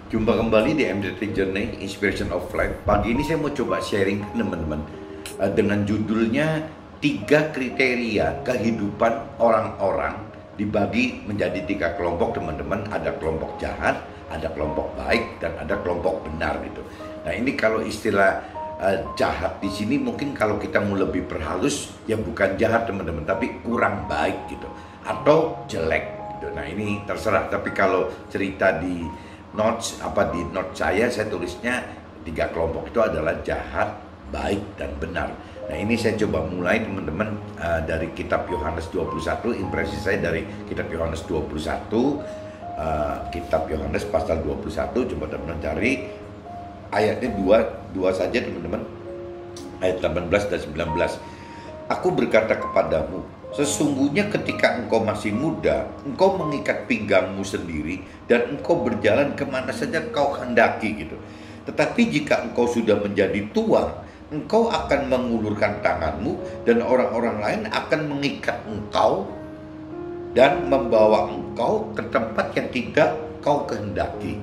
Jumpa kembali di MDT Journey Inspiration of Life. Pagi ini saya mau coba sharing ke teman-teman dengan judulnya 3 kriteria kehidupan orang-orang dibagi menjadi 3 kelompok teman-teman. Ada kelompok jahat, ada kelompok baik, dan ada kelompok benar gitu. Nah ini kalau istilah jahat di sini mungkin kalau kita mau lebih perhalus ya bukan jahat teman-teman, tapi kurang baik gitu atau jelek gitu. Nah ini terserah. Tapi kalau cerita di notes saya tulisnya 3 kelompok itu adalah jahat, baik, dan benar. Nah ini saya coba mulai teman-teman dari kitab Yohanes 21. Impresi saya dari kitab Yohanes 21, kitab Yohanes pasal 21. Coba teman-teman cari ayatnya dua saja teman-teman, ayat 18 dan 19. Aku berkata kepadamu, sesungguhnya ketika engkau masih muda, engkau mengikat pinggangmu sendiri dan engkau berjalan kemana saja kau hendaki gitu. Tetapi jika engkau sudah menjadi tua, engkau akan mengulurkan tanganmu dan orang-orang lain akan mengikat engkau dan membawa engkau ke tempat yang tidak kau kehendaki.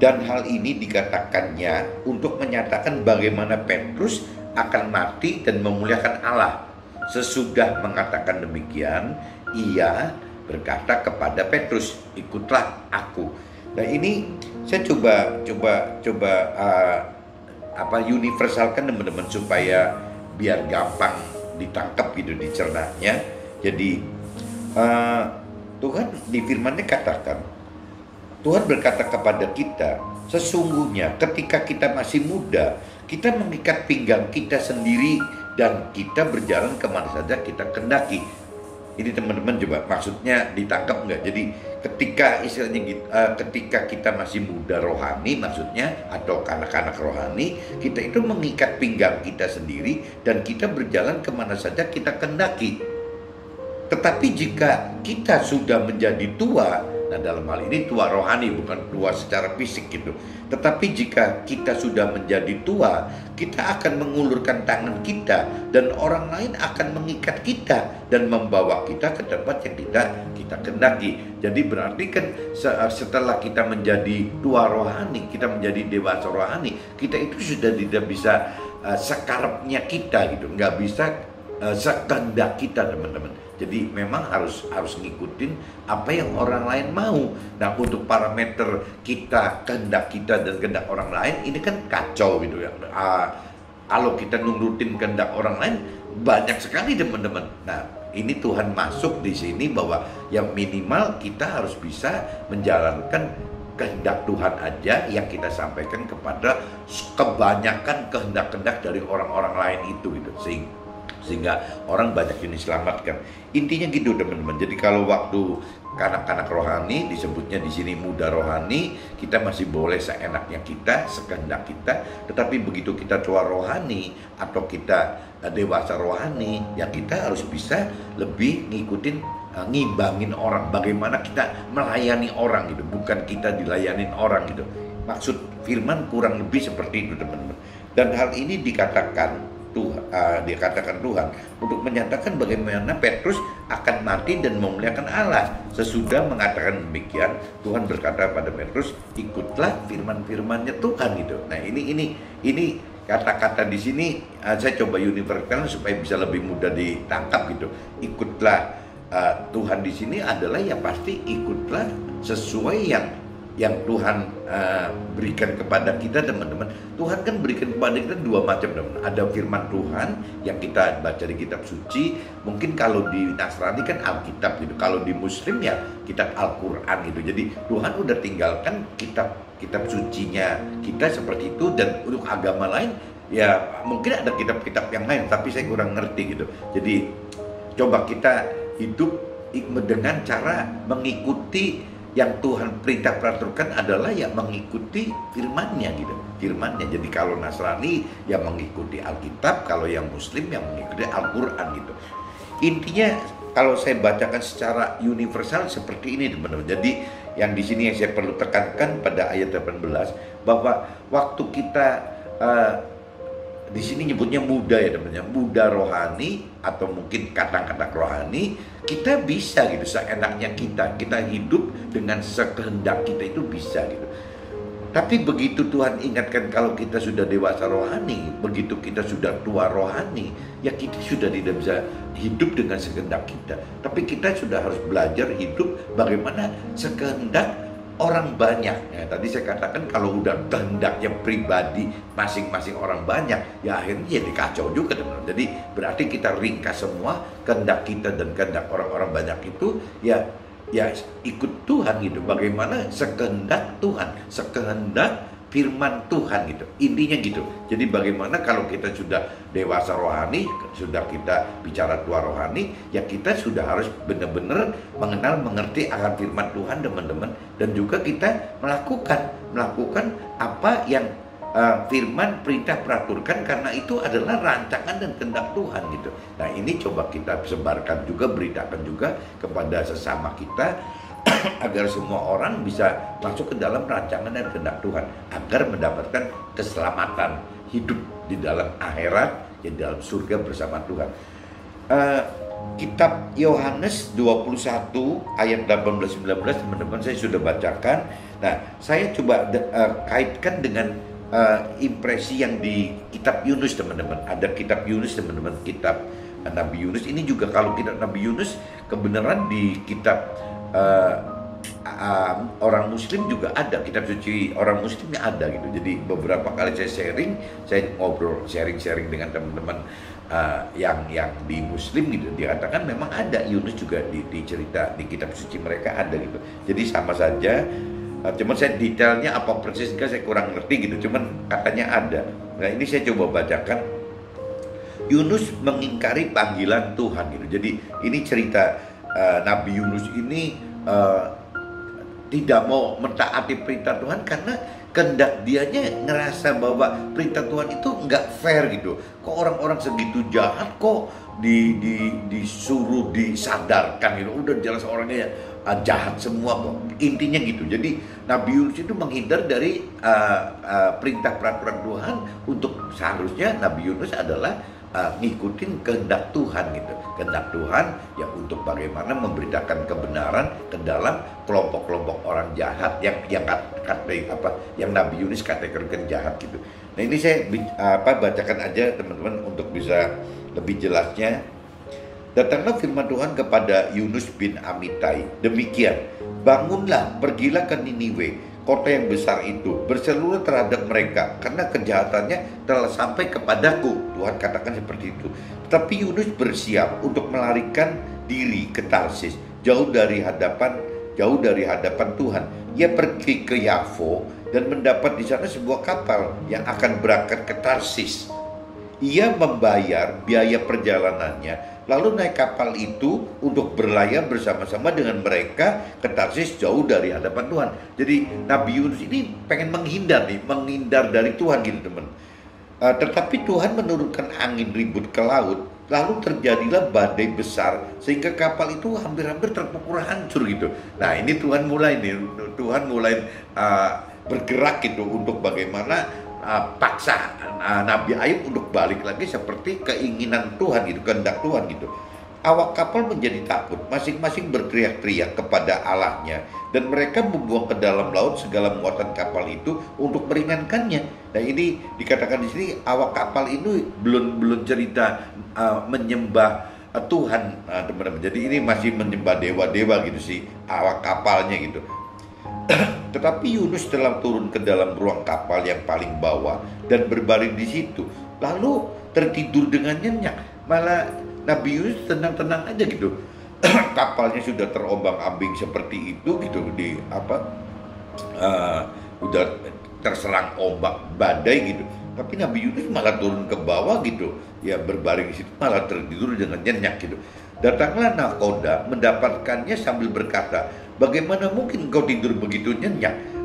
Dan hal ini dikatakannya untuk menyatakan bagaimana Petrus akan mati dan memuliakan Allah. Sesudah mengatakan demikian, ia berkata kepada Petrus, ikutlah aku. Nah ini saya coba universalkan teman-teman supaya biar gampang ditangkap gitu, dicernanya. Jadi Tuhan di firman-Nya katakan, Tuhan berkata kepada kita, sesungguhnya ketika kita masih muda, kita mengikat pinggang kita sendiri dan kita berjalan kemana saja kita kehendaki. Ini teman-teman coba maksudnya ditangkap nggak? Jadi ketika istilahnya gitu, ketika kita masih muda rohani maksudnya, atau kanak-kanak rohani, kita itu mengikat pinggang kita sendiri dan kita berjalan kemana saja kita kehendaki. Tetapi jika kita sudah menjadi tua, nah dalam hal ini tua rohani, bukan tua secara fisik gitu. Tetapi jika kita sudah menjadi tua, kita akan mengulurkan tangan kita dan orang lain akan mengikat kita dan membawa kita ke tempat yang tidak kita kehendaki. Jadi berarti kan setelah kita menjadi tua rohani, kita menjadi dewasa rohani, kita itu sudah tidak bisa sekarepnya kita gitu, nggak bisa sekehendak kita teman-teman. Jadi memang harus ngikutin apa yang orang lain mau. Nah untuk parameter kita, kehendak kita dan kehendak orang lain ini kan kacau gitu ya. Kalau kita nurutin kehendak orang lain banyak sekali teman-teman. Nah ini Tuhan masuk di sini bahwa yang minimal kita harus bisa menjalankan kehendak Tuhan aja yang kita sampaikan kepada kebanyakan kehendak-kehendak dari orang-orang lain itu gitu, sehingga orang banyak yang diselamatkan. Intinya gitu teman-teman. Jadi kalau waktu kanak-kanak rohani disebutnya di sini muda rohani, kita masih boleh seenaknya kita, sekehendak kita. Tetapi begitu kita tua rohani atau kita dewasa rohani, ya kita harus bisa lebih ngikutin, ngimbangin orang. Bagaimana kita melayani orang gitu, bukan kita dilayanin orang gitu. Maksud firman kurang lebih seperti itu teman-teman. Dan hal ini dikatakan Tuhan untuk menyatakan bagaimana Petrus akan mati dan memuliakan Allah. Sesudah mengatakan demikian, Tuhan berkata pada Petrus, ikutlah firman-firmannya Tuhan gitu. Nah ini kata-kata di sini saya coba universalkan supaya bisa lebih mudah ditangkap gitu. Ikutlah Tuhan di sini adalah ya pasti ikutlah sesuai yang Tuhan berikan kepada kita teman-teman. Tuhan kan berikan kepada kita 2 macam teman-teman. Ada firman Tuhan yang kita baca di kitab suci. Mungkin kalau di Nasrani kan Alkitab gitu. Kalau di Muslim ya kitab Al-Quran gitu. Jadi Tuhan udah tinggalkan kitab sucinya kita seperti itu. Dan untuk agama lain ya mungkin ada kitab-kitab yang lain, tapi saya kurang ngerti gitu. Jadi coba kita hidup dengan cara mengikuti yang Tuhan perintahkan adalah ya mengikuti firman-Nya gitu. Firman-Nya. Jadi kalau Nasrani ya mengikuti Alkitab, kalau yang Muslim yang mengikuti Al-Quran gitu. Intinya kalau saya bacakan secara universal seperti ini teman-teman. Jadi yang di sini yang saya perlu tekankan pada ayat 18 bahwa waktu kita di sini nyebutnya muda ya teman-teman, muda rohani atau mungkin kata-kata rohani, kita bisa gitu seenaknya kita hidup dengan sekehendak kita itu bisa gitu. Tapi begitu Tuhan ingatkan kalau kita sudah dewasa rohani, begitu kita sudah tua rohani, ya kita sudah tidak bisa hidup dengan sekehendak kita. Tapi kita sudah harus belajar hidup bagaimana sekehendak orang banyak. Ya, tadi saya katakan kalau udah kehendaknya pribadi masing-masing orang banyak, ya akhirnya jadi kacau juga teman-teman. Jadi berarti kita ringkas semua kehendak kita dan kehendak orang-orang banyak itu ya ikut Tuhan gitu. Bagaimana sekehendak Tuhan, sekehendak firman Tuhan gitu. Intinya gitu. Jadi bagaimana kalau kita sudah dewasa rohani, sudah kita bicara tua rohani, ya kita sudah harus benar-benar mengenal, mengerti akan firman Tuhan teman-teman. Dan juga kita melakukan apa yang firman perintah peraturkan, karena itu adalah rancangan dan kehendak Tuhan gitu. Nah ini coba kita sebarkan juga, beritakan juga kepada sesama kita agar semua orang bisa masuk ke dalam rancangan dan kehendak Tuhan, agar mendapatkan keselamatan hidup di dalam akhirat, di dalam surga bersama Tuhan. Kitab Yohanes 21 ayat 18-19 teman-teman saya sudah bacakan. Nah saya coba kaitkan dengan impresi yang di kitab Yunus teman-teman. Ada kitab Yunus teman-teman, kitab Nabi Yunus. Ini juga kalau kitab Nabi Yunus kebenaran di kitab orang muslim juga ada, kitab suci orang muslimnya ada gitu. Jadi beberapa kali saya ngobrol sharing dengan teman-teman yang di muslim gitu, dikatakan memang ada Yunus juga di cerita di kitab suci mereka ada gitu. Jadi sama saja. Cuman saya detailnya apa persis saya kurang ngerti gitu, cuman katanya ada. Nah ini saya coba bacakan. Yunus mengingkari panggilan Tuhan gitu. Jadi ini cerita Nabi Yunus ini tidak mau mentaati perintah Tuhan karena kehendak dianya ngerasa bahwa perintah Tuhan itu nggak fair gitu. Kok orang-orang segitu jahat kok disuruh disadarkan gitu. Udah jelas orangnya jahat semua kok. Intinya gitu. Jadi Nabi Yunus itu menghindar dari perintah peraturan Tuhan. Untuk seharusnya Nabi Yunus adalah ngikutin kehendak Tuhan gitu. Kehendak Tuhan ya untuk bagaimana memberitakan kebenaran ke dalam kelompok-kelompok orang jahat yang Nabi Yunus kategorikan jahat gitu. Nah ini saya bacakan aja teman-teman untuk bisa lebih jelasnya. Datanglah firman Tuhan kepada Yunus bin Amitai, demikian, bangunlah, pergilah ke Niniwe, kota yang besar itu, berseluruh terhadap mereka, karena kejahatannya telah sampai kepadaku. Tuhan katakan seperti itu. Tetapi Yunus bersiap untuk melarikan diri ke Tarsis, jauh dari hadapan Tuhan. Ia pergi ke Yafo dan mendapat di sana sebuah kapal yang akan berangkat ke Tarsis. Ia membayar biaya perjalanannya, lalu naik kapal itu untuk berlayar bersama-sama dengan mereka ke Tarsis jauh dari hadapan Tuhan. Jadi Nabi Yunus ini pengen menghindar dari Tuhan gitu teman. Tetapi Tuhan menurunkan angin ribut ke laut, lalu terjadilah badai besar sehingga kapal itu hampir-hampir terpukul hancur gitu. Nah ini Tuhan mulai bergerak gitu untuk bagaimana paksa Nabi Ayub untuk balik lagi seperti keinginan Tuhan gitu, kehendak Tuhan gitu. Awak kapal menjadi takut, masing-masing berteriak-teriak kepada Allahnya, dan mereka membuang ke dalam laut segala muatan kapal itu untuk meringankannya. Nah ini dikatakan di sini awak kapal itu belum cerita menyembah Tuhan teman-teman. Jadi ini masih menyembah dewa-dewa gitu sih awak kapalnya gitu. Tetapi Yunus telah turun ke dalam ruang kapal yang paling bawah dan berbaring di situ, lalu tertidur dengan nyenyak. Malah Nabi Yunus tenang-tenang aja gitu. Kapalnya sudah terombang-ambing seperti itu gitu, udah terserang ombak badai gitu. Tapi Nabi Yunus malah turun ke bawah gitu, ya berbaring di situ malah tertidur dengan nyenyak gitu. Datanglah nakoda mendapatkannya sambil berkata, bagaimana mungkin kau tidur begitu nyenyak?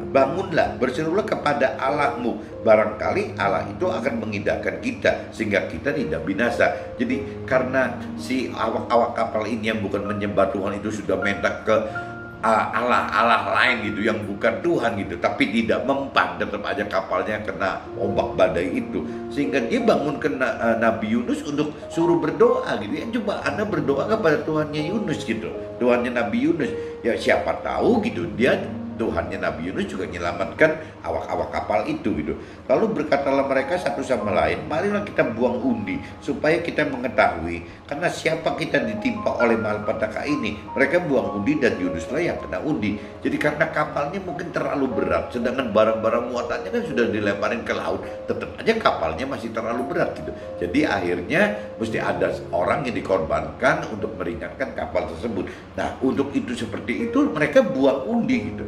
Bangunlah, berserulah kepada Allahmu. Barangkali Allah itu akan mengindahkan kita sehingga kita tidak binasa. Jadi karena si awak-awak kapal ini yang bukan menyembah Tuhan itu sudah minta ke Allah lain gitu yang bukan Tuhan gitu, tapi tidak mempan, tetap aja kapalnya kena ombak badai itu, sehingga dia bangunkan Nabi Yunus untuk suruh berdoa gitu ya. Coba Anda berdoa kepada Tuhannya Yunus gitu, Tuhannya Nabi Yunus, ya siapa tahu gitu dia Tuhannya Nabi Yunus juga menyelamatkan awak-awak kapal itu gitu. Lalu berkatalah mereka satu sama lain, marilah kita buang undi supaya kita mengetahui karena siapa kita ditimpa oleh malapetaka ini. Mereka buang undi dan Yunuslah yang kena undi. Jadi karena kapalnya mungkin terlalu berat, sedangkan barang-barang muatannya kan sudah dilemparin ke laut, tetap aja kapalnya masih terlalu berat gitu. Jadi akhirnya mesti ada orang yang dikorbankan untuk meringankan kapal tersebut. Nah, untuk itu seperti itu mereka buang undi gitu.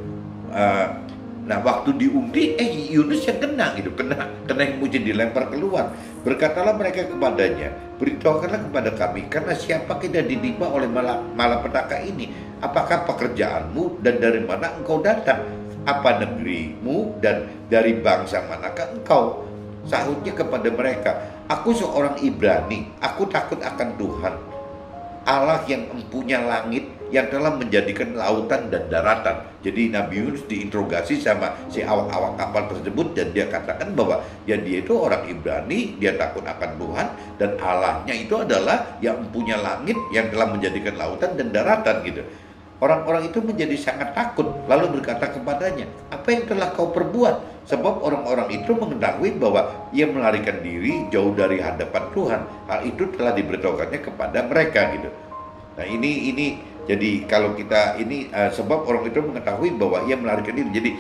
Nah, waktu diundi, Yunus yang kena gitu, kena yang mesti dilempar keluar. Berkatalah mereka kepadanya, beritahukanlah kepada kami, karena siapa kita ditimpa oleh malapetaka ini? Apakah pekerjaanmu dan dari mana engkau datang? Apa negerimu dan dari bangsa manakah engkau? Sahutnya kepada mereka, aku seorang Ibrani, aku takut akan Tuhan, Allah yang empunya langit, yang telah menjadikan lautan dan daratan. Jadi Nabi Yunus diinterogasi sama si awak-awak kapal tersebut, dan dia katakan bahwa ya dia itu orang Ibrani, dia takut akan Tuhan, dan Allahnya itu adalah yang empunya langit, yang telah menjadikan lautan dan daratan gitu. Orang-orang itu menjadi sangat takut, lalu berkata kepadanya, apa yang telah kau perbuat? Sebab orang-orang itu mengetahui bahwa ia melarikan diri jauh dari hadapan Tuhan. Hal itu telah diberitahukannya kepada mereka gitu. Nah ini jadi kalau kita ini sebab orang itu mengetahui bahwa ia melarikan diri. Jadi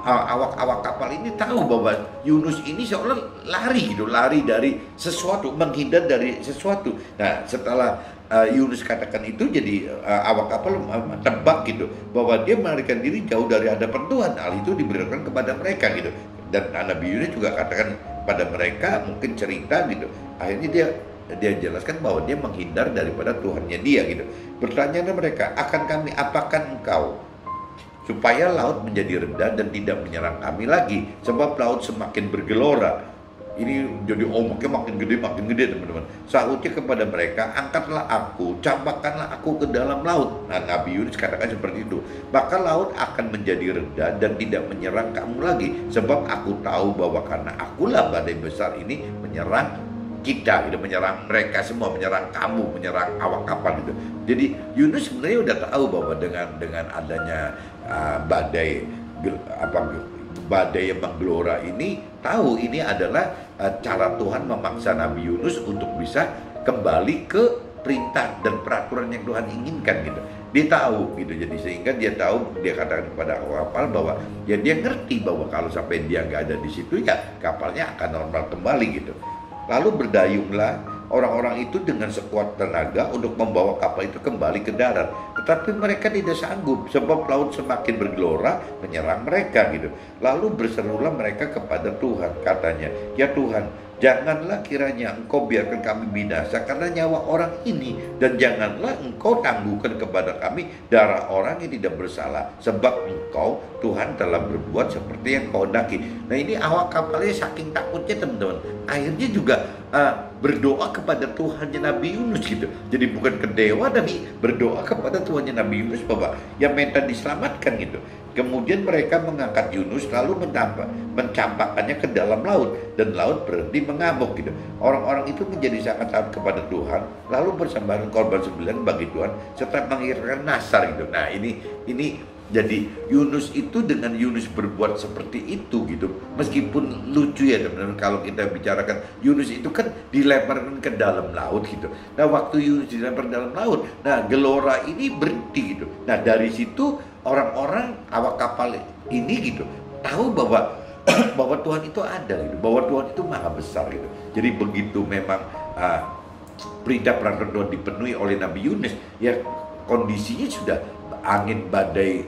awak-awak kapal ini tahu bahwa Yunus ini seolah lari gitu, lari dari sesuatu, menghindar dari sesuatu. Nah, setelah Yunus katakan itu, jadi awak kapal tebak gitu bahwa dia melarikan diri jauh dari hadapan Tuhan. Hal itu diberitakan kepada mereka gitu. Dan Nabi Yunus juga katakan pada mereka, mungkin cerita gitu. Akhirnya dia jelaskan bahwa dia menghindar daripada Tuhannya dia gitu. Bertanya mereka, apakah engkau supaya laut menjadi rendah dan tidak menyerang kami lagi, sebab laut semakin bergelora. Ini jadi ombaknya makin gede teman-teman. Sahutnya kepada mereka, angkatlah aku, campakkanlah aku ke dalam laut. Nah, Nabi Yunus katakan seperti itu. Maka laut akan menjadi rendah dan tidak menyerang kamu lagi, sebab aku tahu bahwa karena akulah badai besar ini menyerang kita, gitu, menyerang mereka semua, menyerang kamu, menyerang awak kapal gitu. Jadi Yunus sebenarnya udah tahu bahwa dengan adanya badai yang menggelora ini, tahu ini adalah cara Tuhan memaksa Nabi Yunus untuk bisa kembali ke perintah dan peraturan yang Tuhan inginkan gitu. Dia tahu gitu, jadi sehingga dia tahu, dia katakan kepada awak kapal bahwa ya dia ngerti bahwa kalau sampai dia nggak ada di situ ya kapalnya akan normal kembali gitu. Lalu berdayunglah orang-orang itu dengan sekuat tenaga untuk membawa kapal itu kembali ke darat. Tetapi mereka tidak sanggup, sebab laut semakin bergelora menyerang mereka gitu. Lalu berserulah mereka kepada Tuhan, katanya, ya Tuhan, janganlah kiranya engkau biarkan kami binasa karena nyawa orang ini, dan janganlah engkau tangguhkan kepada kami darah orang yang tidak bersalah, sebab engkau Tuhan telah berbuat seperti yang kau hendaki. Nah, ini awak kapalnya saking takutnya teman-teman, akhirnya juga berdoa kepada Tuhannya Nabi Yunus gitu. Jadi bukan ke dewa, tapi berdoa kepada Tuhannya Nabi Yunus bahwa yang minta diselamatkan gitu. Kemudian mereka mengangkat Yunus lalu mencampakkannya ke dalam laut, dan laut berhenti mengamuk gitu. Orang-orang itu menjadi sangat taat kepada Tuhan, lalu bersembahkan korban sembelihan bagi Tuhan serta mengirimkan nasar gitu. Nah, ini jadi Yunus itu, dengan Yunus berbuat seperti itu gitu, meskipun lucu ya teman-teman kalau kita bicarakan, Yunus itu kan dilemparkan ke dalam laut gitu. Nah, waktu Yunus dilempar ke dalam laut, nah gelora ini berhenti gitu. Nah, dari situ orang-orang awak kapal ini gitu tahu bahwa bahwa Tuhan itu ada gitu, bahwa Tuhan itu maha besar gitu. Jadi begitu memang perintah peraturan Tuhan dipenuhi oleh Nabi Yunus, ya kondisinya sudah angin, badai,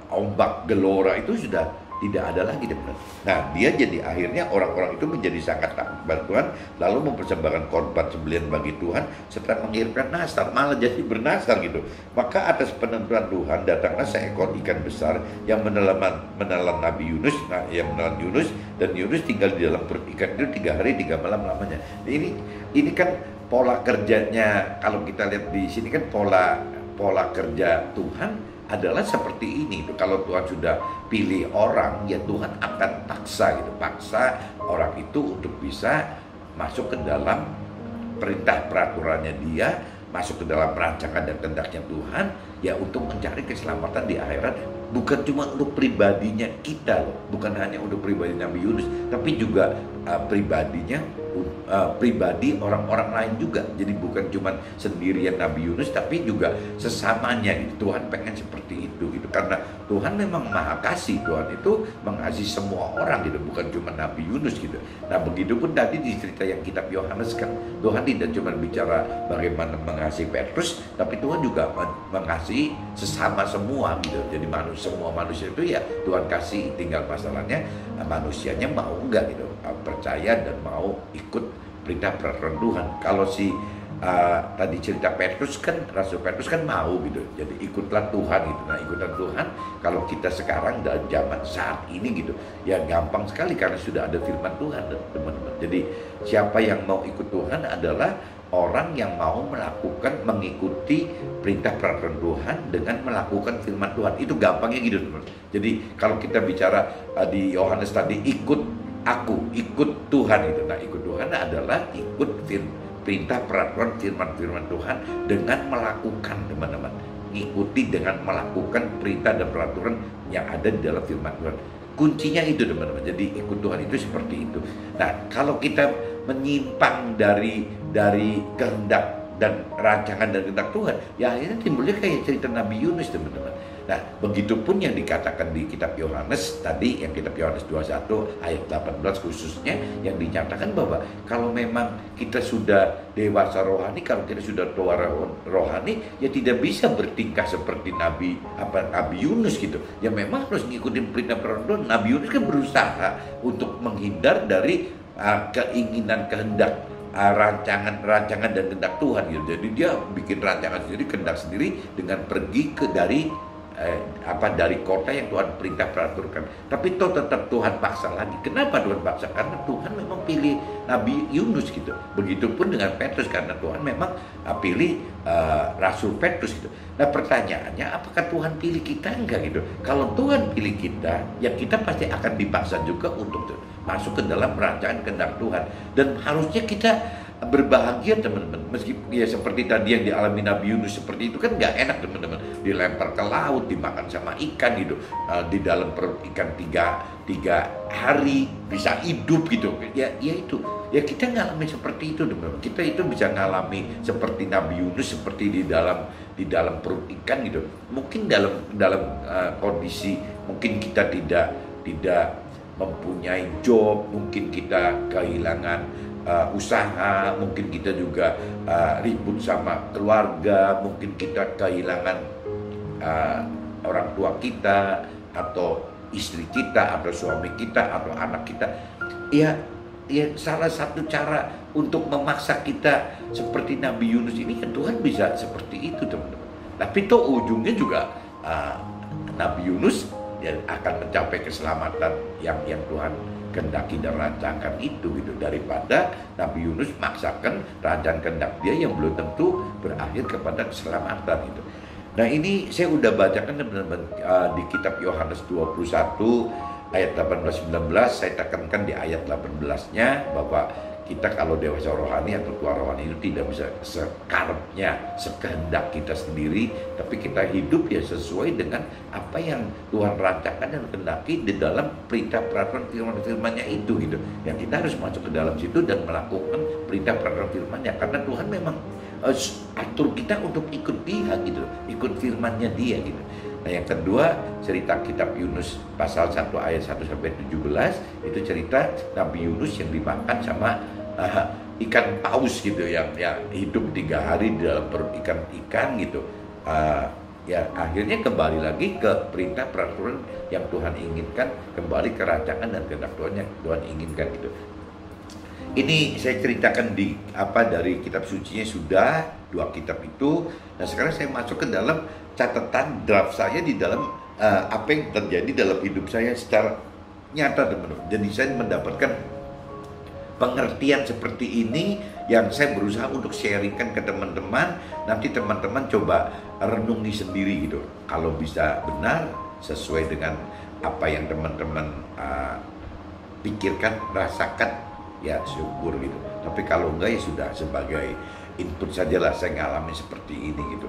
ombak, gelora itu sudah tidak ada lagi teman. Nah, dia jadi akhirnya orang-orang itu menjadi sangat takut kepada Tuhan, lalu mempersembahkan korban sembelihan bagi Tuhan serta mengirimkan nasar, malah jadi bernasar gitu. Maka atas penentuan Tuhan datanglah seekor ikan besar yang menelan Nabi Yunus, yang menelan Yunus, dan Yunus tinggal di dalam perut ikan itu 3 hari 3 malam lamanya. Ini kan pola kerjanya, kalau kita lihat di sini kan pola kerja Tuhan adalah seperti ini. Kalau Tuhan sudah pilih orang, ya Tuhan akan paksa orang itu untuk bisa masuk ke dalam perintah peraturannya dia, masuk ke dalam rancangan dan kehendaknya Tuhan, ya untuk mencari keselamatan di akhirat, bukan cuma untuk pribadinya kita loh, bukan hanya untuk pribadi Nabi Yunus, tapi juga pribadi orang-orang lain juga. Jadi bukan cuma sendirian Nabi Yunus, tapi juga sesamanya gitu. Tuhan pengen seperti itu gitu, karena Tuhan memang maha kasih. Tuhan itu mengasihi semua orang gitu, bukan cuma Nabi Yunus gitu. Nah begitupun tadi di cerita yang kitab Yohanes kan, Tuhan tidak cuma bicara bagaimana mengasihi Petrus, tapi Tuhan juga mengasihi sesama semua gitu. Jadi semua manusia itu ya Tuhan kasih, tinggal masalahnya manusianya mau enggak gitu, percaya dan mau ikut perintah peraturan Tuhan. Kalau tadi cerita Petrus kan, Rasul Petrus kan mau gitu, jadi ikutlah Tuhan gitu. Nah ikutan Tuhan kalau kita sekarang dalam zaman saat ini gitu ya gampang sekali, karena sudah ada firman Tuhan teman-teman. Jadi siapa yang mau ikut Tuhan adalah orang yang mau mengikuti perintah peraturan Tuhan dengan melakukan firman Tuhan. Itu gampangnya gitu teman-teman. Jadi kalau kita bicara di Yohanes tadi, ikut aku, ikut Tuhan itu. Nah ikut Tuhan adalah ikut perintah peraturan firman Tuhan dengan melakukan, teman-teman. Ngikuti dengan melakukan perintah dan peraturan yang ada di dalam firman Tuhan. Kuncinya itu teman-teman. Jadi ikut Tuhan itu seperti itu. Nah kalau kita menyimpang dari kehendak dan rancangan dan kehendak Tuhan, ya akhirnya timbulnya kayak cerita Nabi Yunus teman-teman. Nah begitupun yang dikatakan di kitab Yohanes tadi, yang kitab Yohanes 21 ayat 18 khususnya, yang dinyatakan bahwa kalau memang kita sudah dewasa rohani, kalau kita sudah tua rohani, ya tidak bisa bertingkah seperti Nabi Yunus gitu. Ya memang harus ngikutin perintah peraturan. Nabi Yunus kan berusaha untuk menghindar dari keinginan kehendak rancangan dan kehendak Tuhan gitu. Jadi dia bikin rancangan sendiri, kehendak sendiri dengan pergi dari kota yang Tuhan perintah peraturkan. Tapi toh tetap Tuhan paksa lagi. Kenapa Tuhan paksa? Karena Tuhan memang pilih Nabi Yunus gitu. Begitupun dengan Petrus, karena Tuhan memang pilih Rasul Petrus gitu. Nah pertanyaannya, apakah Tuhan pilih kita? Enggak gitu. Kalau Tuhan pilih kita, ya kita pasti akan dipaksa juga untuk masuk ke dalam rancangan kehendak Tuhan. Dan harusnya kita berbahagia teman-teman, meskipun ya seperti tadi yang dialami Nabi Yunus seperti itu kan nggak enak teman-teman, dilempar ke laut, dimakan sama ikan gitu, di dalam perut ikan tiga hari bisa hidup gitu, ya itu ya kita ngalami seperti itu teman-teman. Kita itu bisa ngalami seperti Nabi Yunus, seperti di dalam perut ikan gitu. Mungkin dalam kondisi mungkin kita tidak mempunyai job, mungkin kita kehilangan usaha, mungkin kita juga ribut sama keluarga, mungkin kita kehilangan orang tua kita, atau istri kita, atau suami kita, atau anak kita. Ya salah satu cara untuk memaksa kita seperti Nabi Yunus ini kan Tuhan bisa seperti itu teman-teman. Tapi toh ujungnya juga Nabi Yunus ya akan mencapai keselamatan yang Tuhan kehendaki dan rancangkan itu gitu, daripada Nabi Yunus maksakan rancangan kehendak dia yang belum tentu berakhir kepada keselamatan gitu. Nah ini saya udah bacakan teman-teman di kitab Yohanes 21 ayat 18-19, saya tekankan di ayat 18-nya bahwa kita kalau dewasa rohani atau tua rohani itu tidak bisa sekarepnya, sekehendak kita sendiri, tapi kita hidup ya sesuai dengan apa yang Tuhan rancangkan dan kehendaki di dalam perintah peraturan firman-firmannya itu gitu. Yang kita harus masuk ke dalam situ dan melakukan perintah peraturan firmannya, karena Tuhan memang atur kita untuk ikut dia gitu, ikut firmannya dia gitu. Nah yang kedua, cerita kitab Yunus pasal 1 ayat 1-17 itu cerita Nabi Yunus yang dimakan sama ikan paus gitu, yang hidup 3 hari di dalam perut ikan gitu. Ya akhirnya kembali lagi ke perintah peraturan yang Tuhan inginkan, kembali ke rancangan dan kehendak Tuhan yang Tuhan inginkan gitu. Ini saya ceritakan dari kitab sucinya sudah 2 kitab itu. Nah sekarang saya masuk ke dalam catatan draft saya di dalam apa yang terjadi dalam hidup saya secara nyata teman-teman. Jadi saya mendapatkan pengertian seperti ini yang saya berusaha untuk sharingkan ke teman-teman. Nanti teman-teman coba renungi sendiri gitu. Kalau bisa benar sesuai dengan apa yang teman-teman pikirkan, rasakan, ya syukur gitu. Tapi kalau enggak ya sudah sebagai input sajalah saya ngalami seperti ini gitu.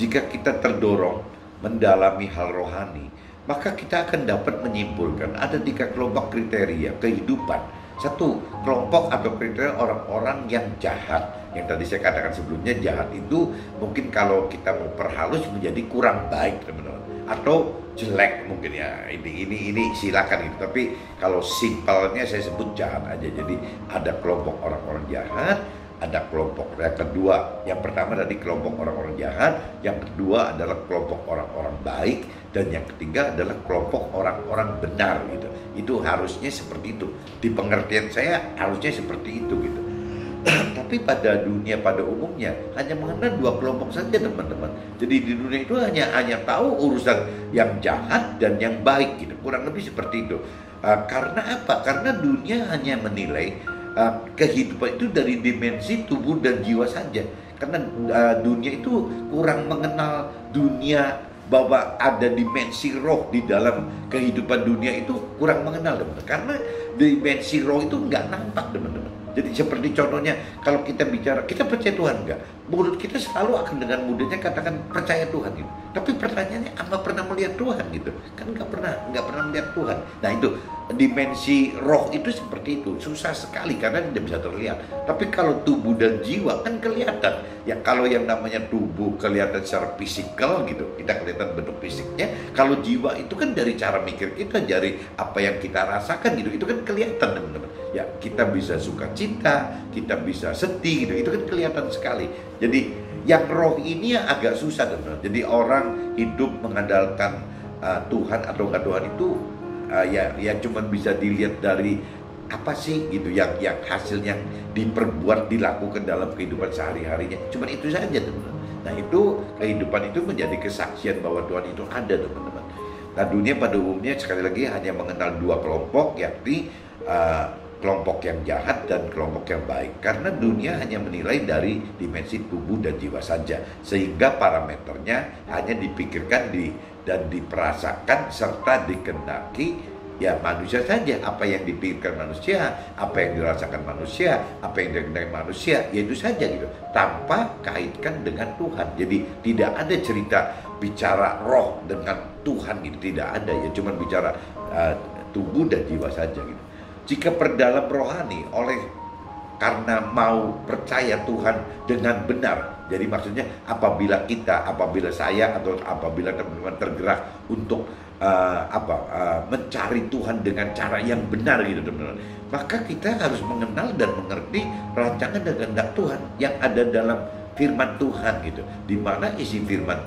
Jika kita terdorong mendalami hal rohani, maka kita akan dapat menyimpulkan ada 3 kelompok kriteria kehidupan. Satu kelompok atau kriteria orang-orang yang jahat. Yang tadi saya katakan sebelumnya, jahat itu mungkin kalau kita mau perhalus menjadi kurang baik, teman-teman, atau jelek mungkin ya. Ini silakan gitu. Tapi kalau simpelnya saya sebut jahat aja. Jadi ada kelompok orang-orang jahat, ada kelompok yang kedua. Yang pertama tadi kelompok orang-orang jahat, yang kedua adalah kelompok orang-orang baik, dan yang ketiga adalah kelompok orang-orang benar gitu. Itu harusnya seperti itu. Di pengertian saya harusnya seperti itu gitu. Tapi pada dunia pada umumnya hanya mengenal 2 kelompok saja, teman-teman. Jadi di dunia itu hanya tahu urusan yang jahat dan yang baik gitu. Kurang lebih seperti itu. Karena apa? Karena dunia hanya menilai kehidupan itu dari dimensi tubuh dan jiwa saja. Karena dunia itu kurang mengenal dunia, bahwa ada dimensi roh di dalam kehidupan dunia itu kurang mengenal, teman-teman. Karena dimensi roh itu nggak nampak, teman-teman. Jadi seperti contohnya kalau kita bicara, kita percaya Tuhan enggak? Mulut kita selalu akan dengan mudahnya katakan percaya Tuhan gitu. Tapi pertanyaannya, apa pernah melihat Tuhan gitu? Kan nggak pernah melihat Tuhan. Nah itu dimensi roh itu seperti itu, susah sekali karena tidak bisa terlihat. Tapi kalau tubuh dan jiwa kan kelihatan. Ya kalau yang namanya tubuh kelihatan secara fisikal gitu, kita kelihatan bentuk fisiknya. Kalau jiwa itu kan dari cara mikir kita, dari apa yang kita rasakan gitu, itu kan kelihatan, teman-teman. Ya kita bisa suka cita, kita bisa sedih gitu, itu kan kelihatan sekali. Jadi yang roh ini yang agak susah, teman-teman. Jadi orang hidup mengandalkan Tuhan atau enggak Tuhan itu ya cuma bisa dilihat dari apa sih gitu, yang hasilnya diperbuat, dilakukan dalam kehidupan sehari-harinya. Cuma itu saja, teman-teman. Nah itu kehidupan itu menjadi kesaksian bahwa Tuhan itu ada, teman-teman. Nah dunia pada umumnya sekali lagi hanya mengenal 2 kelompok, yakni kelompok yang jahat dan kelompok yang baik. Karena dunia hanya menilai dari dimensi tubuh dan jiwa saja, sehingga parameternya hanya dipikirkan dan diperasakan serta dikehendaki ya manusia saja. Apa yang dipikirkan manusia, apa yang dirasakan manusia, apa yang dikehendaki manusia, ya itu saja gitu, tanpa kaitkan dengan Tuhan. Jadi tidak ada cerita bicara roh dengan Tuhan gitu, tidak ada, ya cuma bicara tubuh dan jiwa saja gitu. Jika perdalam rohani karena mau percaya Tuhan dengan benar. Jadi maksudnya apabila saya atau apabila teman-teman tergerak untuk mencari Tuhan dengan cara yang benar gitu, teman-teman, maka kita harus mengenal dan mengerti rancangan dan kehendak Tuhan yang ada dalam firman Tuhan gitu. Di mana isi firman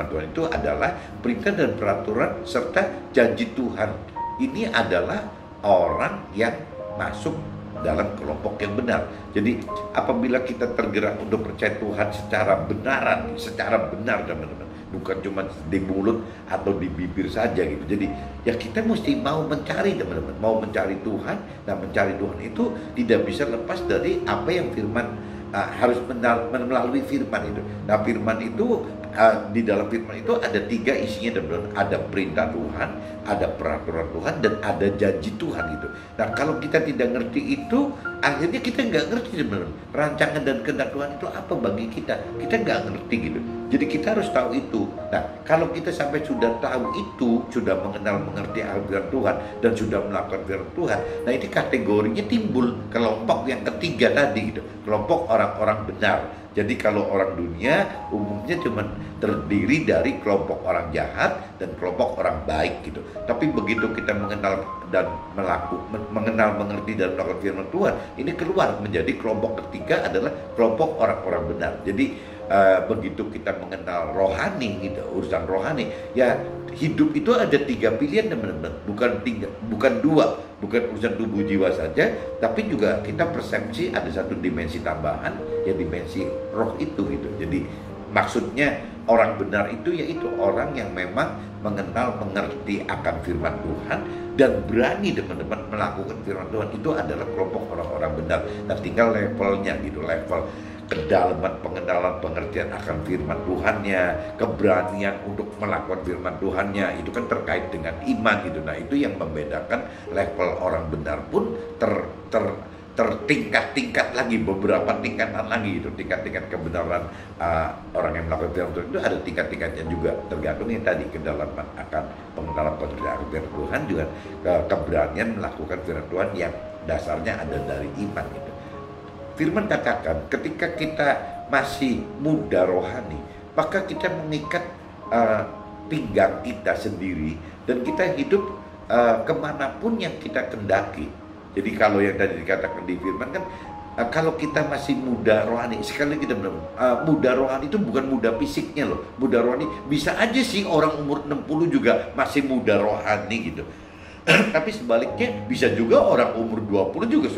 Tuhan itu adalah perintah dan peraturan serta janji Tuhan. Ini adalah orang yang masuk dalam kelompok yang benar. Jadi apabila kita tergerak untuk percaya Tuhan secara benar, teman-teman, bukan cuma di mulut atau di bibir saja gitu. Jadi ya kita mesti mau mencari, teman-teman, mau mencari Tuhan. Dan mencari Tuhan itu tidak bisa lepas dari apa yang firman, harus melalui firman itu. Nah firman itu di dalam firman itu ada 3 isinya, teman-teman. Ada perintah Tuhan, ada peraturan Tuhan, dan ada janji Tuhan gitu. Nah kalau kita tidak ngerti itu, akhirnya kita nggak ngerti, teman-teman, rancangan dan kehendak Tuhan itu apa bagi kita. Kita nggak ngerti gitu. Jadi kita harus tahu itu. Nah kalau kita sampai sudah tahu itu, sudah mengerti aturan Tuhan dan sudah melakukan firman Tuhan, nah ini kategorinya timbul kelompok yang ketiga tadi gitu, kelompok orang-orang benar. Jadi kalau orang dunia umumnya cuma terdiri dari kelompok orang jahat dan kelompok orang baik gitu. Tapi begitu kita mengenal, mengerti dan melakukan firman Tuhan, ini keluar menjadi kelompok ketiga adalah kelompok orang-orang benar. Jadi begitu kita mengenal rohani gitu, urusan rohani, ya hidup itu ada 3 pilihan, teman-teman, bukan 2, bukan urusan tubuh jiwa saja, tapi juga kita persepsi ada satu dimensi tambahan, ya dimensi roh itu gitu. Jadi maksudnya orang benar itu yaitu orang yang memang mengerti akan firman Tuhan dan berani, teman-teman, melakukan firman Tuhan. Itu adalah kelompok orang-orang benar. Nah tinggal levelnya gitu, level kedalaman pengenalan pengertian akan firman Tuhannya, keberanian untuk melakukan firman Tuhannya, itu kan terkait dengan iman gitu. Nah itu yang membedakan level orang benar pun tertingkat-tingkat lagi, beberapa tingkatan lagi itu, tingkat-tingkat kebenaran orang yang melakukan firman Tuhan itu ada tingkat-tingkatnya juga, tergantung yang tadi kedalaman akan pengenalan pengertian firman Tuhan, juga keberanian melakukan firman Tuhan yang dasarnya ada dari iman gitu. Firman katakan ketika kita masih muda rohani, maka kita mengikat pinggang kita sendiri dan kita hidup kemanapun yang kita kendaki. Jadi kalau yang tadi dikatakan di firman kan, kalau kita masih muda rohani, sekali kita bilang muda rohani itu bukan muda fisiknya loh. Muda rohani bisa aja sih orang umur 60 juga masih muda rohani gitu. Tapi sebaliknya bisa juga orang umur 20 juga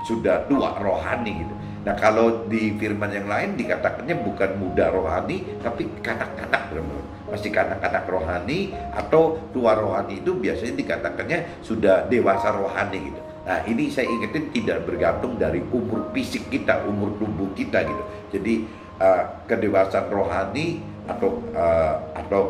sudah tua rohani gitu. Nah kalau di firman yang lain dikatakannya bukan muda rohani tapi kanak-kanak, masih kanak-kanak rohani, atau tua rohani itu biasanya dikatakannya sudah dewasa rohani gitu. Nah ini saya ingetin tidak bergantung dari umur fisik kita, umur tubuh kita gitu. Jadi kedewasaan rohani atau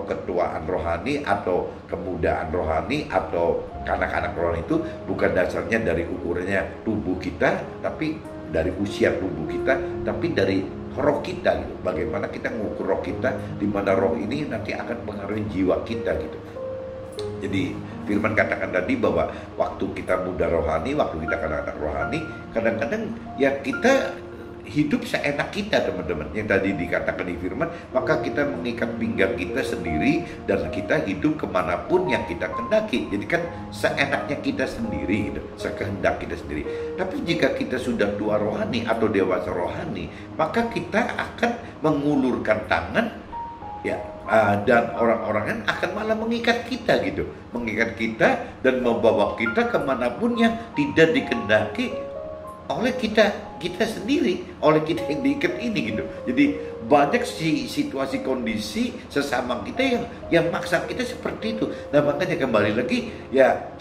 ketuaan rohani atau kemudaan rohani atau kanak-kanak rohani itu bukan dasarnya dari ukurannya tubuh kita, tapi dari usia tubuh kita, tapi dari roh kita gitu. Bagaimana kita mengukur roh kita, di mana roh ini nanti akan mengaruhi jiwa kita gitu. Jadi firman katakan tadi bahwa waktu kita muda rohani, waktu kita kanak-kanak rohani, kadang-kadang ya kita hidup seenak kita teman-teman. Yang tadi dikatakan di firman, maka kita mengikat pinggang kita sendiri dan kita hidup kemanapun yang kita kehendaki. Jadi kan seenaknya kita sendiri gitu, sekehendak kita sendiri. Tapi jika kita sudah tua rohani atau dewasa rohani, maka kita akan mengulurkan tangan ya, dan orang-orang akan malah mengikat kita gitu, mengikat kita dan membawa kita kemanapun yang tidak dikehendaki oleh kita sendiri, oleh kita yang diikat ini gitu. Jadi banyak situasi kondisi sesama kita yang maksa kita seperti itu. Nah makanya kembali lagi ya,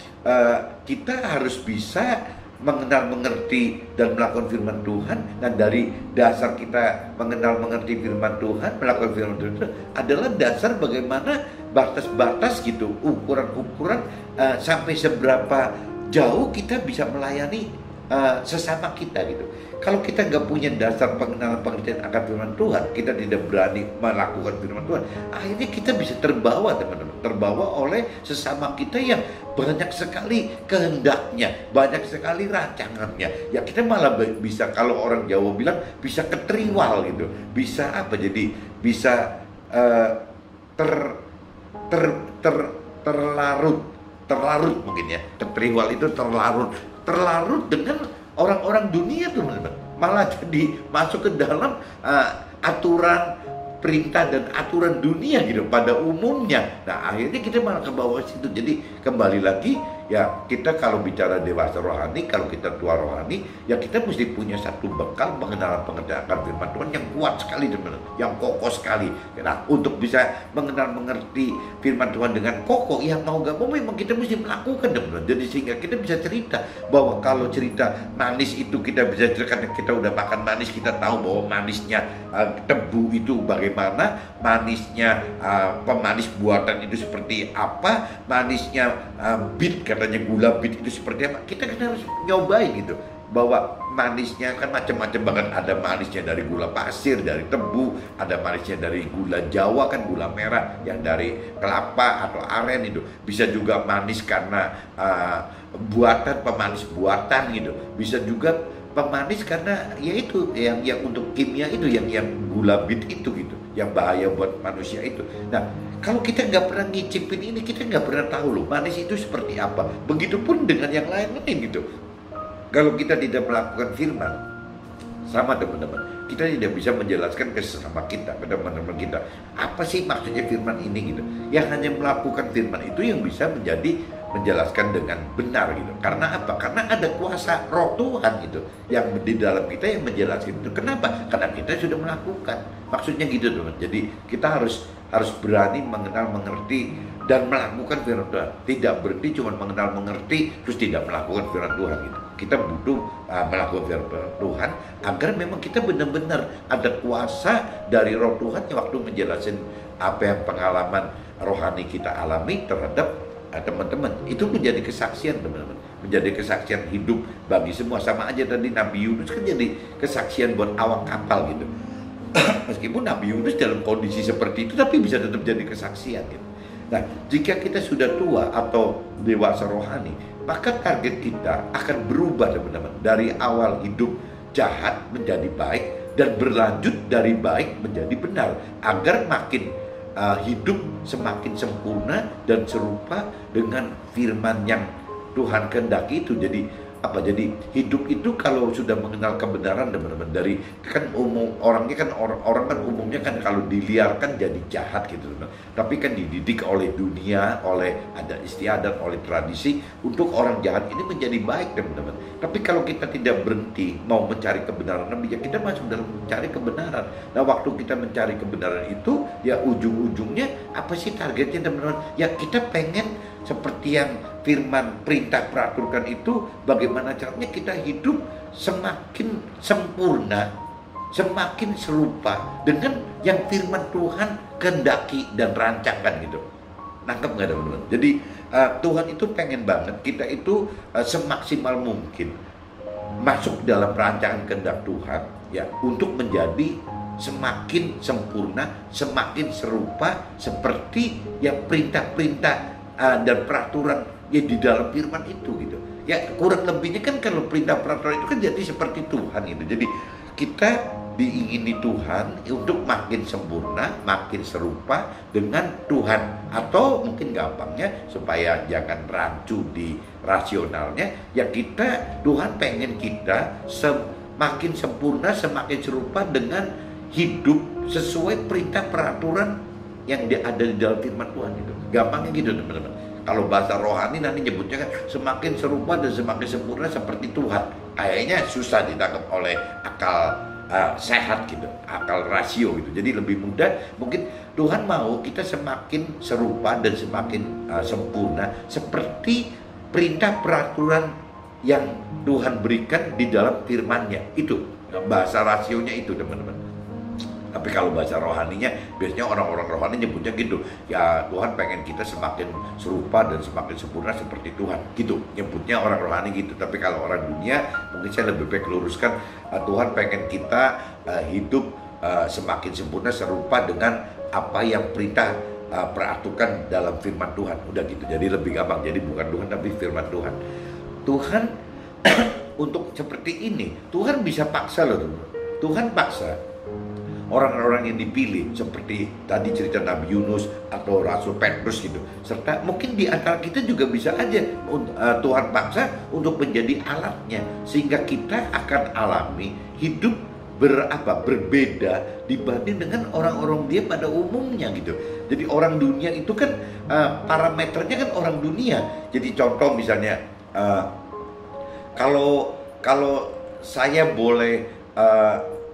kita harus bisa mengenal, mengerti, dan melakukan firman Tuhan. Dan dari dasar kita mengenal, mengerti firman Tuhan, melakukan firman Tuhan itu adalah dasar bagaimana batas-batas gitu, ukuran-ukuran sampai seberapa jauh kita bisa melayani sesama kita gitu. Kalau kita nggak punya dasar pengenalan, pengertian akan firman Tuhan, kita tidak berani melakukan firman Tuhan, akhirnya kita bisa terbawa teman-teman, terbawa oleh sesama kita yang banyak sekali kehendaknya, banyak sekali rancangannya. Ya kita malah bisa, kalau orang Jawa bilang, bisa keteriwal gitu, bisa apa? Jadi bisa terlarut mungkin ya. Keteriwal itu terlarut dengan orang-orang dunia tuh teman-teman, malah jadi masuk ke dalam aturan, perintah dan aturan dunia gitu pada umumnya. Nah akhirnya kita malah ke bawah situ. Jadi kembali lagi ya, kita kalau bicara dewasa rohani, kalau kita tua rohani, ya kita mesti punya satu bekal pengenalan, pengertian akan firman Tuhan yang kuat sekali teman-teman, yang kokoh sekali. Nah untuk bisa mengenal, mengerti firman Tuhan dengan kokoh, ya mau gak mau memang kita mesti melakukan teman-teman. Jadi sehingga kita bisa cerita bahwa kalau cerita manis itu kita bisa ceritakan, kita udah makan manis, kita tahu bahwa manisnya tebu itu bagaimana, manisnya pemanis buatan itu seperti apa, manisnya bit, katanya gula bit itu seperti apa. Kita kan harus nyobain gitu, bahwa manisnya kan macam-macam, bahkan ada manisnya dari gula pasir, dari tebu, ada manisnya dari gula Jawa kan, gula merah yang dari kelapa atau aren itu, bisa juga manis karena buatan, pemanis buatan gitu, bisa juga pemanis karena yaitu yang untuk kimia itu, yang gula bit itu gitu, yang bahaya buat manusia itu. Nah kalau kita nggak pernah ngicipin ini, kita nggak pernah tahu loh manis itu seperti apa. Begitupun dengan yang lain-lain gitu. Kalau kita tidak melakukan firman, sama teman-teman, kita tidak bisa menjelaskan ke sesama kita, ke teman-teman kita, apa sih maksudnya firman ini gitu. Yang hanya melakukan firman itu yang bisa menjelaskan dengan benar gitu. Karena apa? Karena ada kuasa roh Tuhan gitu yang di dalam kita yang menjelaskan itu. Kenapa? Karena kita sudah melakukan. Maksudnya gitu teman. Jadi kita harus berani mengenal, mengerti, dan melakukan firman Tuhan. Tidak berhenti cuma mengenal, mengerti terus tidak melakukan firman Tuhan gitu. Kita butuh melakukan firman Tuhan agar memang kita benar-benar ada kuasa dari roh Tuhan yang waktu menjelaskan apa yang pengalaman rohani kita alami terhadap teman-teman, itu menjadi kesaksian teman-teman. menjadi kesaksian hidup bagi semua. Sama aja tadi Nabi Yunus kan jadi kesaksian buat awak kapal gitu. Meskipun Nabi Yunus dalam kondisi seperti itu, tapi bisa tetap jadi kesaksian gitu. Nah, jika kita sudah tua atau dewasa rohani, maka target kita akan berubah teman-teman. Dari awal hidup jahat menjadi baik, dan berlanjut dari baik menjadi benar, agar makin hidup semakin sempurna dan serupa dengan firman yang Tuhan kehendaki itu. Jadi hidup itu kalau sudah mengenal kebenaran teman-teman, dari kan orang kan umumnya kan kalau diliarkan jadi jahat gitu teman. Tapi kan dididik oleh dunia, oleh adat istiadat, oleh tradisi untuk orang jahat ini menjadi baik teman-teman. Tapi kalau kita tidak berhenti mau mencari kebenaran, ya kita masuk dalam mencari kebenaran. Nah, waktu kita mencari kebenaran itu, ya ujung-ujungnya apa sih targetnya teman-teman? Ya kita pengen seperti yang firman perintah peraturkan itu, bagaimana caranya kita hidup semakin sempurna, semakin serupa dengan yang firman Tuhan kehendaki dan rancangkan gitu. Nangkep nggak teman-teman? Jadi Tuhan itu pengen banget kita itu semaksimal mungkin masuk dalam rancangan kehendak Tuhan, ya, untuk menjadi semakin sempurna, semakin serupa seperti yang perintah-perintah dan peraturan yang di dalam firman itu gitu. Ya kurang lebihnya kan kalau perintah peraturan itu kan jadi seperti Tuhan gitu. Jadi kita diingini Tuhan untuk makin sempurna, makin serupa dengan Tuhan. Atau mungkin gampangnya supaya jangan rancu di rasionalnya, ya Tuhan pengen kita semakin sempurna, semakin serupa dengan hidup sesuai perintah peraturan yang ada di dalam firman Tuhan itu. Gampangnya gitu teman-teman. Kalau bahasa rohani nanti nyebutnya kan semakin serupa dan semakin sempurna seperti Tuhan. Kayaknya susah ditangkap oleh akal sehat gitu, akal rasio gitu. Jadi lebih mudah, mungkin Tuhan mau kita semakin serupa dan semakin sempurna seperti perintah peraturan yang Tuhan berikan di dalam firman-Nya. Itu bahasa rasionya itu teman-teman. Tapi kalau bahasa rohaninya, biasanya orang-orang rohani nyebutnya gitu. Ya Tuhan pengen kita semakin serupa dan semakin sempurna seperti Tuhan. Gitu, nyebutnya orang rohani gitu. Tapi kalau orang dunia, mungkin saya lebih baik luruskan, Tuhan pengen kita hidup semakin sempurna serupa dengan apa yang perintah peraturan dalam firman Tuhan. Udah gitu, jadi lebih gampang. Jadi bukan Tuhan tapi firman Tuhan. Tuhan untuk seperti ini, Tuhan bisa paksa loh teman. Tuhan paksa orang-orang yang dipilih seperti tadi cerita Nabi Yunus atau Rasul Petrus gitu, serta mungkin di antara kita juga bisa aja Tuhan paksa untuk menjadi alatnya, sehingga kita akan alami hidup berbeda dibanding dengan orang-orang dia pada umumnya gitu. Jadi orang dunia itu kan parameternya kan orang dunia. Jadi contoh misalnya kalau saya boleh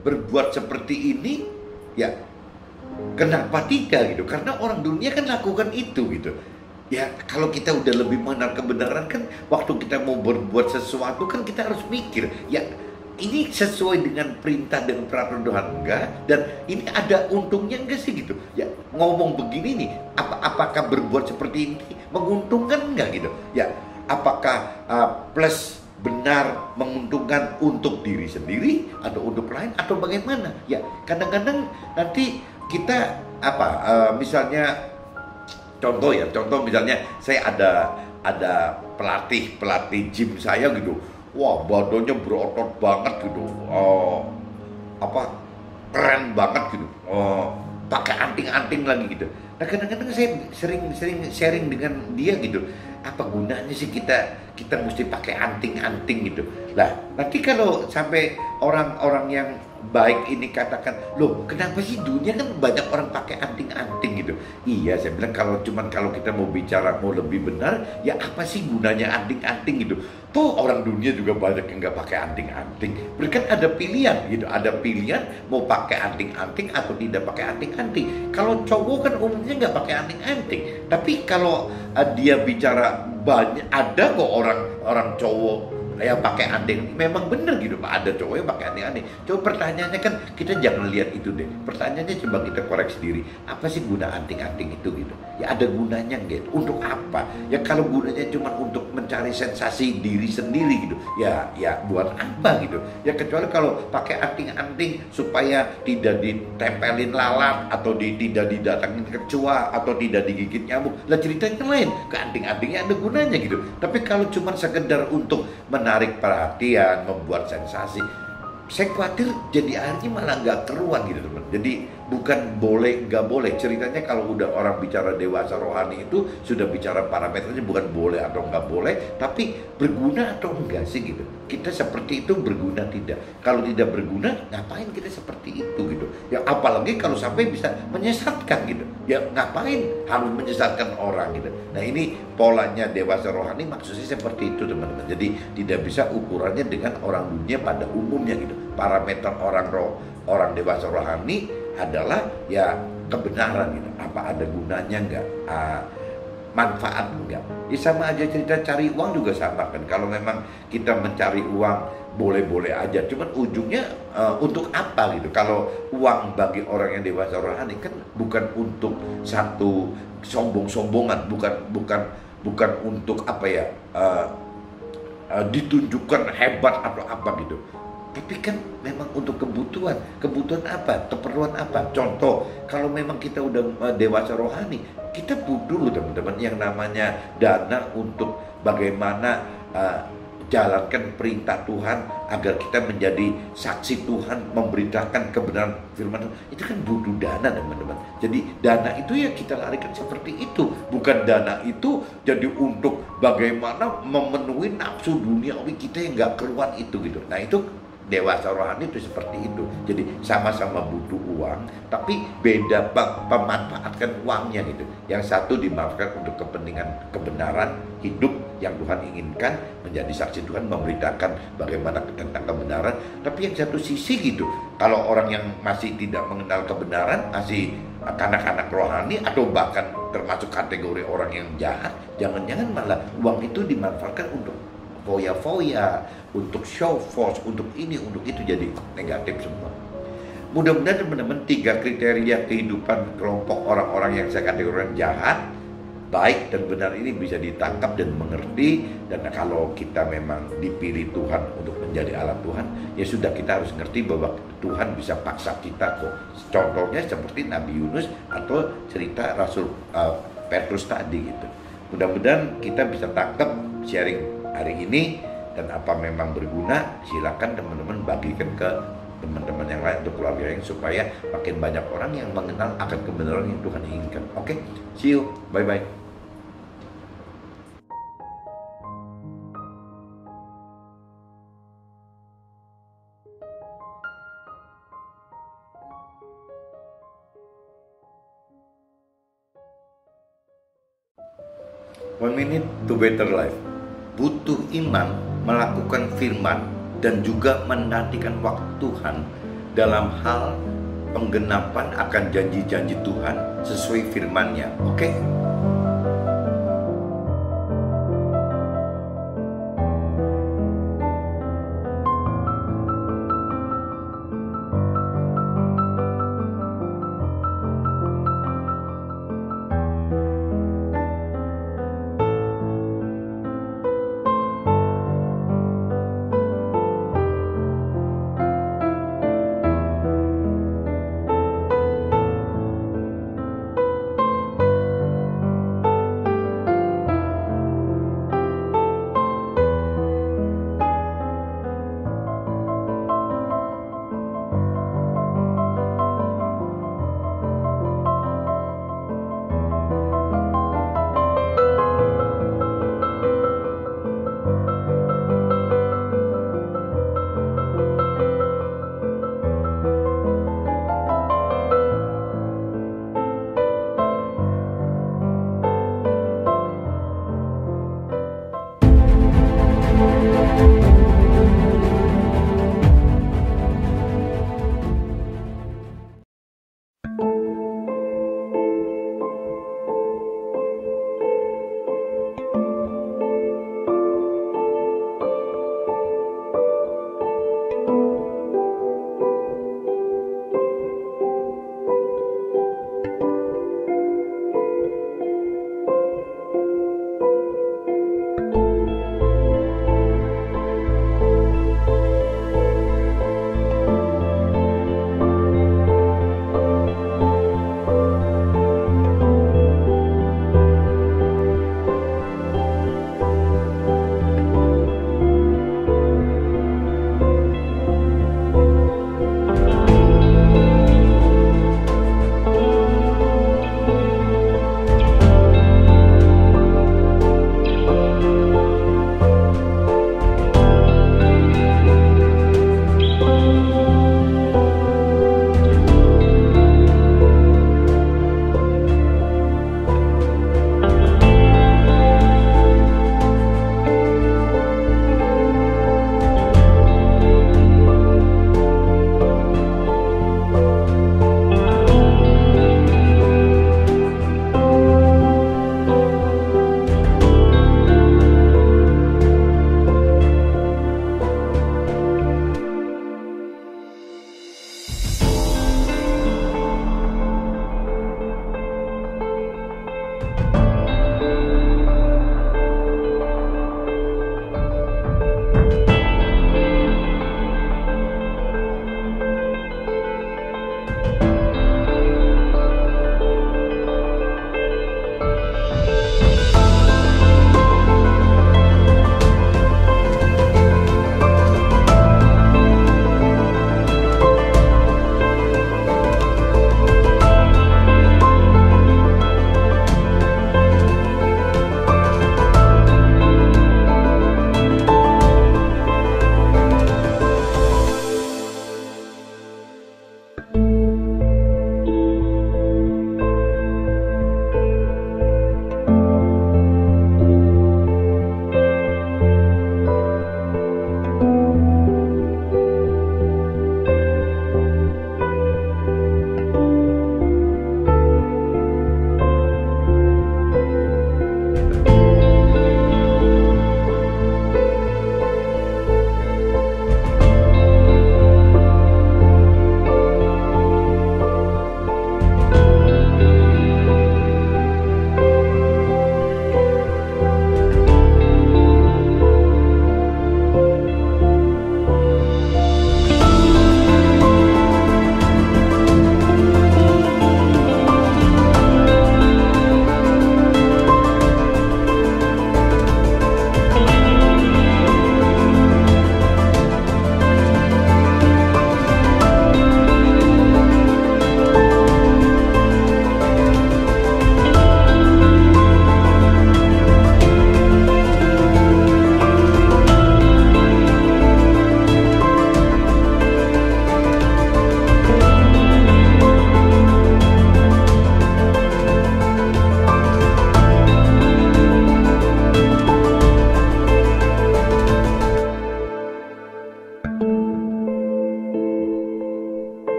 berbuat seperti ini, ya kenapa tidak gitu? Karena orang dunia kan lakukan itu gitu. Ya kalau kita udah lebih mengenal kebenaran kan, waktu kita mau berbuat sesuatu kan kita harus mikir, ya ini sesuai dengan perintah dan peraturan Tuhan enggak? Dan ini ada untungnya enggak sih gitu? Ya ngomong begini nih, apakah berbuat seperti ini menguntungkan enggak gitu? Ya apakah plus benar menguntungkan untuk diri sendiri atau untuk lain atau bagaimana? Ya kadang-kadang nanti kita misalnya contoh misalnya saya ada pelatih gym saya gitu, wah badannya berotot banget gitu, keren banget gitu, pakai anting-anting lagi gitu. Nah kadang-kadang saya sering sharing dengan dia gitu, apa gunanya sih kita mesti pakai anting-anting gitu. Lah nanti kalau sampai orang-orang yang baik ini katakan, loh kenapa sih dunia kan banyak orang pakai anting-anting gitu. Iya saya bilang, kalau kita mau bicara mau lebih benar, ya apa sih gunanya anting-anting gitu. Tuh orang dunia juga banyak yang nggak pakai anting-anting. Mereka ada pilihan gitu, ada pilihan mau pakai anting-anting atau tidak pakai anting-anting. Kalau cowok kan umumnya nggak pakai anting-anting. Tapi kalau dia bicara banyak, ada kok orang cowok yang pakai anting. Memang bener gitu Pak, ada cowok yang pakai anting-anting. Coba pertanyaannya kan, kita jangan lihat itu deh. Pertanyaannya coba kita koreksi diri, apa sih guna anting-anting itu gitu? Ya ada gunanya gitu. Untuk apa? Ya kalau gunanya cuma untuk mencari sensasi diri sendiri gitu, ya buat apa gitu? Ya kecuali kalau pakai anting-anting supaya tidak ditempelin lalat, atau tidak didatangin kecoa, atau tidak digigit nyamuk, lah ceritanya lain. Ke anting-antingnya ada gunanya gitu. Tapi kalau cuma sekedar untuk menarik perhatian, membuat sensasi, saya khawatir jadi akhirnya malah nggak keruan gitu teman. Jadi bukan boleh nggak boleh, ceritanya kalau udah orang bicara dewasa rohani itu sudah bicara parameternya, bukan boleh atau nggak boleh, tapi berguna atau enggak sih gitu. Kita seperti itu berguna tidak? Kalau tidak berguna, ngapain kita seperti itu gitu? Ya apalagi kalau sampai bisa menyesatkan gitu. Ya ngapain harus menyesatkan orang gitu? Nah ini polanya dewasa rohani maksudnya seperti itu teman-teman. Jadi tidak bisa ukurannya dengan orang dunia pada umumnya gitu. Parameter orang dewasa rohani adalah ya kebenaran gitu. Apa ada gunanya enggak? Manfaat enggak? Ya sama aja cerita cari uang juga sama kan. Kalau memang kita mencari uang boleh-boleh aja, cuman ujungnya untuk apa gitu? Kalau uang bagi orang yang dewasa rohani kan bukan untuk satu sombong-sombongan, bukan untuk apa ya, ditunjukkan hebat atau apa gitu. Tapi kan memang untuk kebutuhan apa? Keperluan apa? Contoh, kalau memang kita udah dewasa rohani, kita butuh loh teman-teman yang namanya dana untuk bagaimana jalankan perintah Tuhan agar kita menjadi saksi Tuhan, memberitakan kebenaran firman Tuhan. Itu kan butuh dana teman-teman. Jadi dana itu ya kita larikan seperti itu. Bukan dana itu jadi untuk bagaimana memenuhi nafsu duniawi kita yang gak keruan itu gitu. Nah itu dewasa rohani itu seperti itu. Jadi sama-sama butuh uang, tapi beda pemanfaatkan uangnya gitu. Yang satu dimanfaatkan untuk kepentingan kebenaran hidup yang Tuhan inginkan, menjadi saksi Tuhan, memberitakan bagaimana tentang kebenaran. Tapi yang satu sisi gitu, kalau orang yang masih tidak mengenal kebenaran, masih kanak-kanak rohani, atau bahkan termasuk kategori orang yang jahat, jangan-jangan malah uang itu dimanfaatkan untuk foya-foya, untuk show force, untuk ini, untuk itu, jadi negatif semua. Mudah-mudahan teman-teman 3 kriteria kehidupan kelompok orang-orang yang saya kategorikan jahat, baik dan benar ini bisa ditangkap dan mengerti. Dan kalau kita memang dipilih Tuhan untuk menjadi alat Tuhan, ya sudah, kita harus ngerti bahwa Tuhan bisa paksa kita kok. Contohnya seperti Nabi Yunus atau cerita Rasul Petrus tadi gitu. Mudah-mudahan kita bisa tangkap sharing hari ini, dan apa memang berguna, silakan teman-teman bagikan ke teman-teman yang lain, untuk keluarga yang, supaya makin banyak orang yang mengenal akan kebenaran yang Tuhan inginkan. Oke, see you, bye-bye. One minute to better life. Butuh iman melakukan firman dan juga menantikan waktu Tuhan dalam hal penggenapan akan janji-janji Tuhan sesuai firman-Nya. Oke?